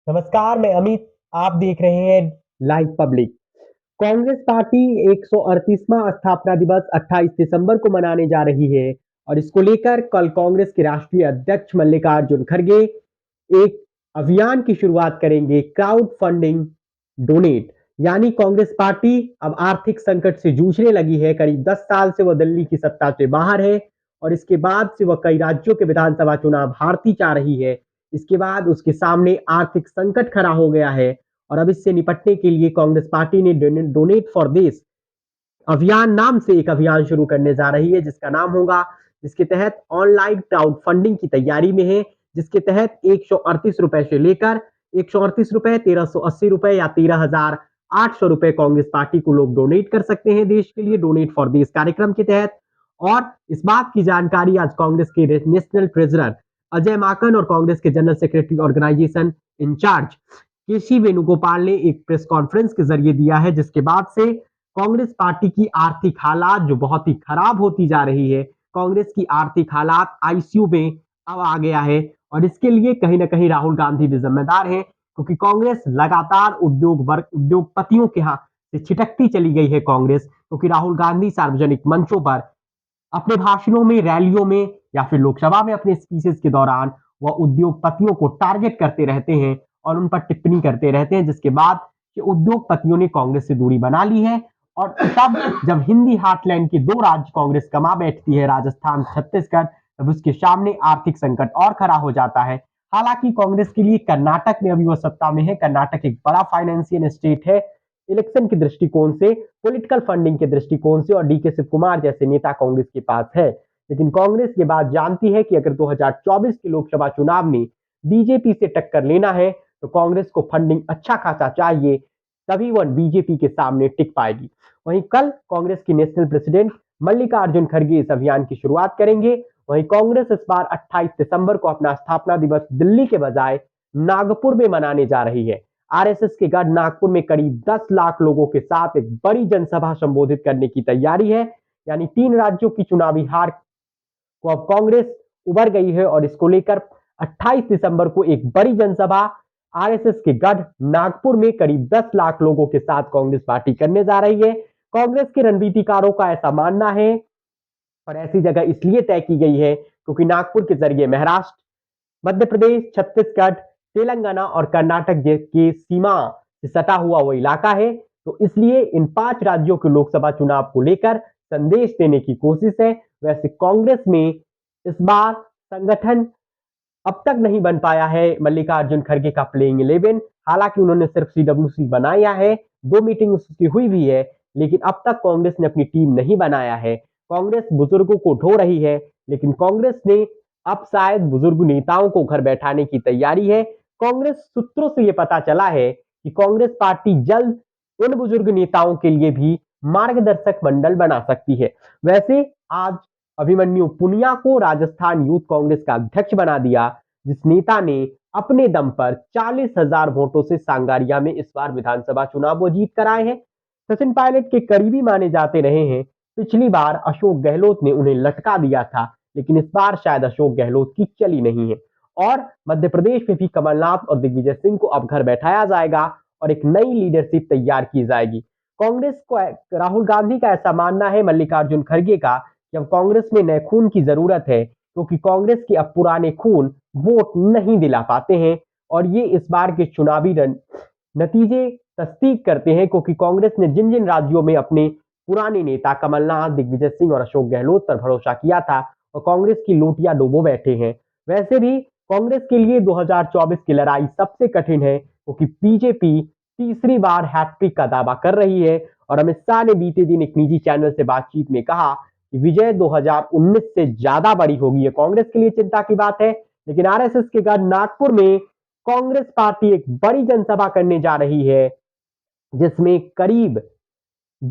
नमस्कार, मैं अमित। आप देख रहे हैं लाइव पब्लिक। कांग्रेस पार्टी 138वां स्थापना दिवस 28 दिसंबर को मनाने जा रही है और इसको लेकर कल कांग्रेस के राष्ट्रीय अध्यक्ष मल्लिकार्जुन खड़गे एक अभियान की शुरुआत करेंगे, क्राउड फंडिंग डोनेट। यानी कांग्रेस पार्टी अब आर्थिक संकट से जूझने लगी है। करीब 10 साल से वह दिल्ली की सत्ता से बाहर है और इसके बाद से वह कई राज्यों के विधानसभा चुनाव हारती जा रही है। इसके बाद उसके सामने आर्थिक संकट खड़ा हो गया है और अब इससे निपटने के लिए कांग्रेस पार्टी ने डोनेट फॉर देश अभियान नाम से एक अभियान शुरू करने जा रही है, जिसका नाम होगा, जिसके तहत ऑनलाइन क्राउड फंडिंग की तैयारी में है, जिसके तहत 138 रुपए से लेकर 138 रुपए, 1380 रुपए या 13,800 रुपए कांग्रेस पार्टी को लोग डोनेट कर सकते हैं देश के लिए, डोनेट फॉर देश कार्यक्रम के तहत। और इस बात की जानकारी आज कांग्रेस के नेशनल ट्रेजरर अजय माकन और कांग्रेस के जनरल सेक्रेटरी ऑर्गेनाइजेशन इंचार्ज केसी वेणुगोपाल ने एक प्रेस कॉन्फ्रेंस के जरिए दिया है, जिसके बाद से कांग्रेस पार्टी की आर्थिक हालात जो बहुत ही खराब होती जा रही है, कांग्रेस की आर्थिक हालात आईसीयू में अब आ गया है और इसके लिए कहीं ना कहीं राहुल गांधी भी जिम्मेदार है, क्योंकि कांग्रेस लगातार उद्योगपतियों के यहाँ से छिटकती चली गई है कांग्रेस, क्योंकि राहुल गांधी सार्वजनिक मंचों पर अपने भाषणों में, रैलियों में या फिर लोकसभा में अपने स्पीचेस के दौरान वह उद्योगपतियों को टारगेट करते रहते हैं और उन पर टिप्पणी करते रहते हैं, जिसके बाद उद्योगपतियों ने कांग्रेस से दूरी बना ली है। और तब जब हिंदी हार्टलैंड के दो राज्य कांग्रेस कमा बैठती है, राजस्थान, छत्तीसगढ़, तब उसके सामने आर्थिक संकट और खड़ा हो जाता है। हालांकि कांग्रेस के लिए कर्नाटक में अभी वह सत्ता में है। कर्नाटक एक बड़ा फाइनेंशियल स्टेट है इलेक्शन के दृष्टिकोण से, पॉलिटिकल फंडिंग के दृष्टिकोण से, और डीके शिव कुमार जैसे नेता कांग्रेस के पास है। लेकिन कांग्रेस ये बात जानती है कि अगर 2024 के लोकसभा चुनाव में बीजेपी से टक्कर लेना है तो कांग्रेस को फंडिंग अच्छा खासा चाहिए, तभी वह बीजेपी के सामने टिक पाएगी। वहीं कल कांग्रेस की नेशनल प्रेसिडेंट मल्लिकार्जुन खड़गे इस अभियान की शुरुआत करेंगे। वहीं कांग्रेस इस बार 28 दिसंबर को अपना स्थापना दिवस दिल्ली के बजाय नागपुर में मनाने जा रही है। आरएसएस के गढ़ नागपुर में करीब 10 लाख लोगों के साथ एक बड़ी जनसभा संबोधित करने की तैयारी है। यानी 3 राज्यों की चुनावी हार को अब कांग्रेस उभर गई है और इसको लेकर 28 दिसंबर को एक बड़ी जनसभा आरएसएस के गढ़ नागपुर में करीब 10 लाख लोगों के साथ कांग्रेस पार्टी करने जा रही है। कांग्रेस के रणनीतिकारों का ऐसा मानना है और ऐसी जगह इसलिए तय की गई है क्योंकि नागपुर के जरिए महाराष्ट्र, मध्य प्रदेश, छत्तीसगढ़, तेलंगाना और कर्नाटक की सीमा से सटा हुआ वो इलाका है। तो इसलिए इन 5 राज्यों के लोकसभा चुनाव को लेकर संदेश देने की कोशिश है। वैसे कांग्रेस में इस बार संगठन अब तक नहीं बन पाया है मल्लिकार्जुन खड़गे का प्लेइंग 11। हालांकि उन्होंने सिर्फ सीडब्ल्यूसी बनाया है, 2 मीटिंग उसकी हुई भी है, लेकिन अब तक कांग्रेस ने अपनी टीम नहीं बनाया है। कांग्रेस बुजुर्गों को ढो रही है, लेकिन कांग्रेस ने अब शायद बुजुर्ग नेताओं को घर बैठाने की तैयारी है। कांग्रेस सूत्रों से यह पता चला है कि कांग्रेस पार्टी जल्द उन बुजुर्ग नेताओं के लिए भी मार्गदर्शक मंडल बना सकती है। वैसे आज अभिमन्यु पुनिया को राजस्थान यूथ कांग्रेस का अध्यक्ष बना दिया, जिस नेता ने अपने दम पर 40,000 वोटों से सांगारिया में इस बार विधानसभा चुनाव वो जीत कर आए हैं। सचिन पायलट के करीबी माने जाते रहे हैं। पिछली बार अशोक गहलोत ने उन्हें लटका दिया था, लेकिन इस बार शायद अशोक गहलोत की चली नहीं है। और मध्य प्रदेश में भी कमलनाथ और दिग्विजय सिंह को अब घर बैठाया जाएगा और एक नई लीडरशिप तैयार की जाएगी। कांग्रेस को राहुल गांधी का ऐसा मानना है, मल्लिकार्जुन खड़गे का, कि अब कांग्रेस में नए खून की जरूरत है, क्योंकि कांग्रेस के अब पुराने खून वोट नहीं दिला पाते हैं और ये इस बार के चुनावी नतीजे तस्दीक करते हैं, क्योंकि कांग्रेस ने जिन जिन राज्यों में अपने पुराने नेता कमलनाथ, दिग्विजय सिंह और अशोक गहलोत पर भरोसा किया था और कांग्रेस की लोटियां डुबो बैठे हैं। वैसे भी कांग्रेस के लिए 2024 की लड़ाई सबसे कठिन है, क्योंकि बीजेपी तीसरी बार हैट्रिक का दावा कर रही है और अमित शाह ने बीते दिन एक निजी चैनल से बातचीत में कहा कि विजय 2019 से ज्यादा बड़ी होगी। ये कांग्रेस के लिए चिंता की बात है। लेकिन आरएसएस के गढ़ नागपुर में कांग्रेस पार्टी एक बड़ी जनसभा करने जा रही है, जिसमें करीब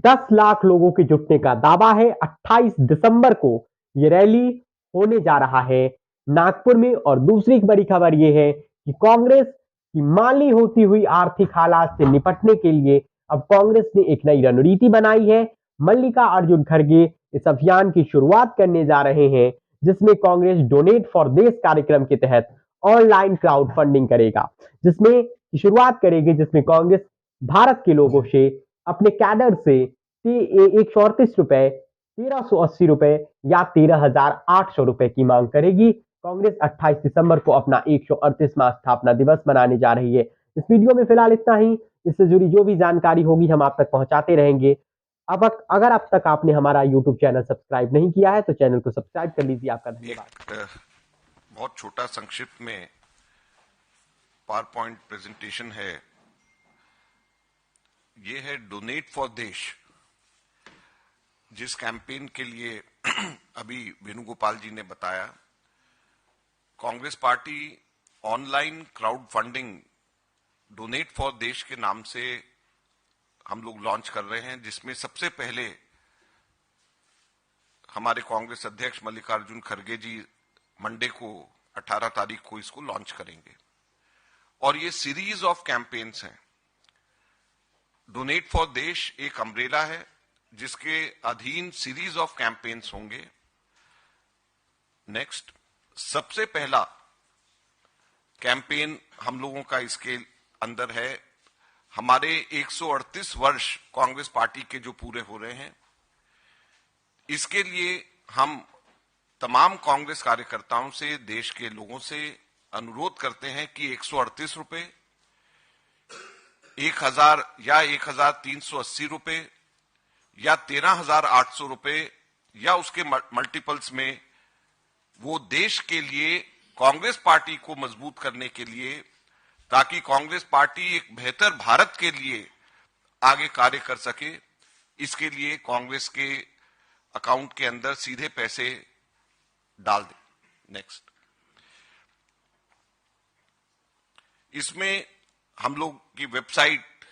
10 लाख लोगों के जुटने का दावा है। 28 दिसंबर को ये रैली होने जा रहा है नागपुर में। और दूसरी एक बड़ी खबर यह है कि कांग्रेस की माली होती हुई आर्थिक हालात से निपटने के लिए अब कांग्रेस ने एक नई रणनीति बनाई है। मल्लिकार्जुन खड़गे इस अभियान की शुरुआत करने जा रहे हैं, जिसमें कांग्रेस डोनेट फॉर देश कार्यक्रम के तहत ऑनलाइन क्राउड फंडिंग करेगा, जिसमें की शुरुआत करेगी, जिसमें कांग्रेस भारत के लोगों से अपने कैडर से 138 रुपए, 1380 रुपए या 13,800 रुपए की मांग करेगी। कांग्रेस 28 दिसंबर को अपना 138वां स्थापना दिवस मनाने जा रही है। इस वीडियो में फिलहाल इतना ही। इससे जुड़ी जो भी जानकारी होगी हम आप तक पहुंचाते रहेंगे। अब अगर अब तक आपने हमारा यूट्यूब चैनल सब्सक्राइब नहीं किया है तो चैनल को सब्सक्राइब कर लीजिए। आपका धन्यवाद। बहुत छोटा संक्षिप्त में पावर पॉइंट प्रेजेंटेशन है। ये है डोनेट फॉर देश, जिस कैंपेन के लिए अभी वेणुगोपाल जी ने बताया। Congress party online crowd funding donate for देश के नाम से हम लोग लॉन्च कर रहे हैं, जिसमें सबसे पहले हमारे कांग्रेस अध्यक्ष मल्लिकार्जुन खड़गे जी मंडे को 18 तारीख को इसको लॉन्च करेंगे। और ये सीरीज ऑफ कैंपेन्स हैं। डोनेट फॉर देश एक अम्ब्रेला है जिसके अधीन सीरीज ऑफ कैंपेन्स होंगे। नेक्स्ट, सबसे पहला कैंपेन हम लोगों का इसके अंदर है। हमारे 138 वर्ष कांग्रेस पार्टी के जो पूरे हो रहे हैं, इसके लिए हम तमाम कांग्रेस कार्यकर्ताओं से, देश के लोगों से अनुरोध करते हैं कि 138 रुपए, 1000 या 1380 रुपए या 13,800 रुपए या उसके मल्टीपल्स में वो देश के लिए, कांग्रेस पार्टी को मजबूत करने के लिए, ताकि कांग्रेस पार्टी एक बेहतर भारत के लिए आगे कार्य कर सके, इसके लिए कांग्रेस के अकाउंट के अंदर सीधे पैसे डाल दें। नेक्स्ट, इसमें हम लोग की वेबसाइट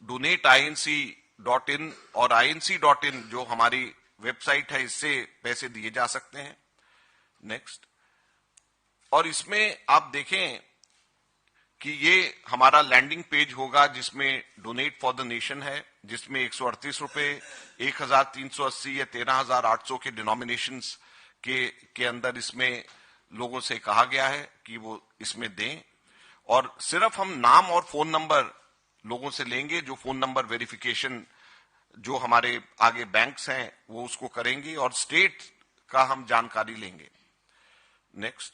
donateinc.in और inc.in जो हमारी वेबसाइट है, इससे पैसे दिए जा सकते हैं। नेक्स्ट, और इसमें आप देखें कि ये हमारा लैंडिंग पेज होगा जिसमें डोनेट फॉर द नेशन है, जिसमें 138 रुपए, 1380 या 13,800 के डिनोमिनेशंस के अंदर इसमें लोगों से कहा गया है कि वो इसमें दें। और सिर्फ हम नाम और फोन नंबर लोगों से लेंगे, जो फोन नंबर वेरिफिकेशन जो हमारे आगे बैंक्स हैं वो उसको करेंगे, और स्टेट का हम जानकारी लेंगे। नेक्स्ट,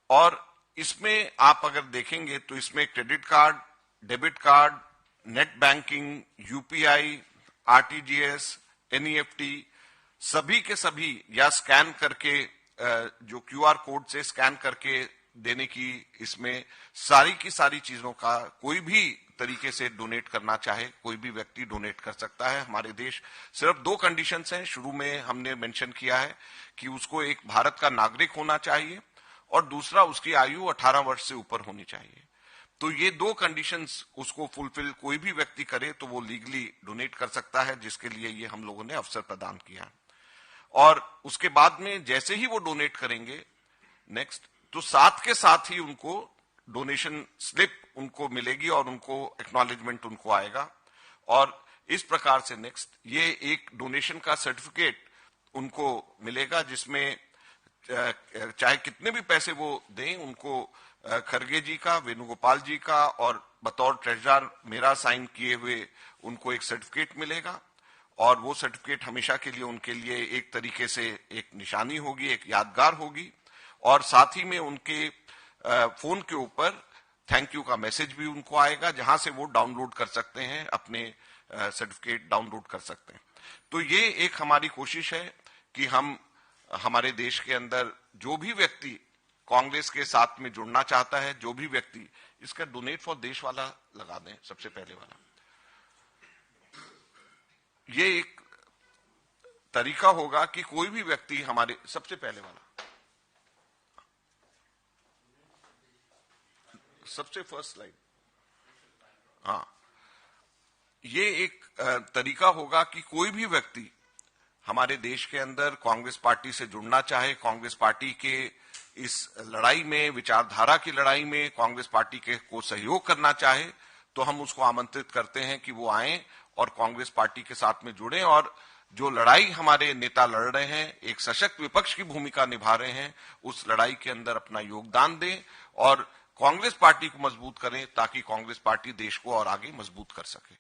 और इसमें आप अगर देखेंगे तो इसमें credit card, debit card, net banking, UPI, RTGS, NEFT सभी के सभी, या स्कैन करके जो क्यूआर कोड से स्कैन करके देने की, इसमें सारी की सारी चीजों का कोई भी तरीके से डोनेट करना चाहे कोई भी व्यक्ति डोनेट कर सकता है। हमारे देश सिर्फ 2 कंडीशंस हैं, शुरू में हमने मेंशन किया है कि उसको एक भारत का नागरिक होना चाहिए और दूसरा उसकी आयु 18 वर्ष से ऊपर होनी चाहिए। तो ये 2 कंडीशंस उसको फुलफिल कोई भी व्यक्ति करे तो वो लीगली डोनेट कर सकता है, जिसके लिए ये हम लोगों ने अवसर प्रदान किया। और उसके बाद में जैसे ही वो डोनेट करेंगे, नेक्स्ट, तो साथ के साथ ही उनको डोनेशन स्लिप उनको मिलेगी और उनको एक्नॉलेजमेंट उनको आएगा। और इस प्रकार से नेक्स्ट, ये एक डोनेशन का सर्टिफिकेट उनको मिलेगा, जिसमें चाहे कितने भी पैसे वो दें, उनको खड़गे जी का, वेणुगोपाल जी का और बतौर ट्रेजरर मेरा साइन किए हुए उनको एक सर्टिफिकेट मिलेगा। और वो सर्टिफिकेट हमेशा के लिए उनके लिए एक तरीके से एक निशानी होगी, एक यादगार होगी। और साथ ही में उनके फोन के ऊपर थैंक यू का मैसेज भी उनको आएगा, जहां से वो डाउनलोड कर सकते हैं, अपने सर्टिफिकेट डाउनलोड कर सकते हैं। तो ये एक हमारी कोशिश है कि हम हमारे देश के अंदर जो भी व्यक्ति कांग्रेस के साथ में जुड़ना चाहता है, जो भी व्यक्ति, इसका डोनेट फॉर देश वाला लगा दें, सबसे पहले वाला। ये एक तरीका होगा कि कोई भी व्यक्ति हमारे, सबसे पहले वाला, सबसे फर्स्ट स्लाइड, हाँ, ये एक तरीका होगा कि कोई भी व्यक्ति हमारे देश के अंदर कांग्रेस पार्टी से जुड़ना चाहे, कांग्रेस पार्टी के इस लड़ाई में, विचारधारा की लड़ाई में कांग्रेस पार्टी के को सहयोग करना चाहे, तो हम उसको आमंत्रित करते हैं कि वो आए और कांग्रेस पार्टी के साथ में जुड़े और जो लड़ाई हमारे नेता लड़ रहे हैं, एक सशक्त विपक्ष की भूमिका निभा रहे हैं, उस लड़ाई के अंदर अपना योगदान दें और कांग्रेस पार्टी को मजबूत करें ताकि कांग्रेस पार्टी देश को और आगे मजबूत कर सके।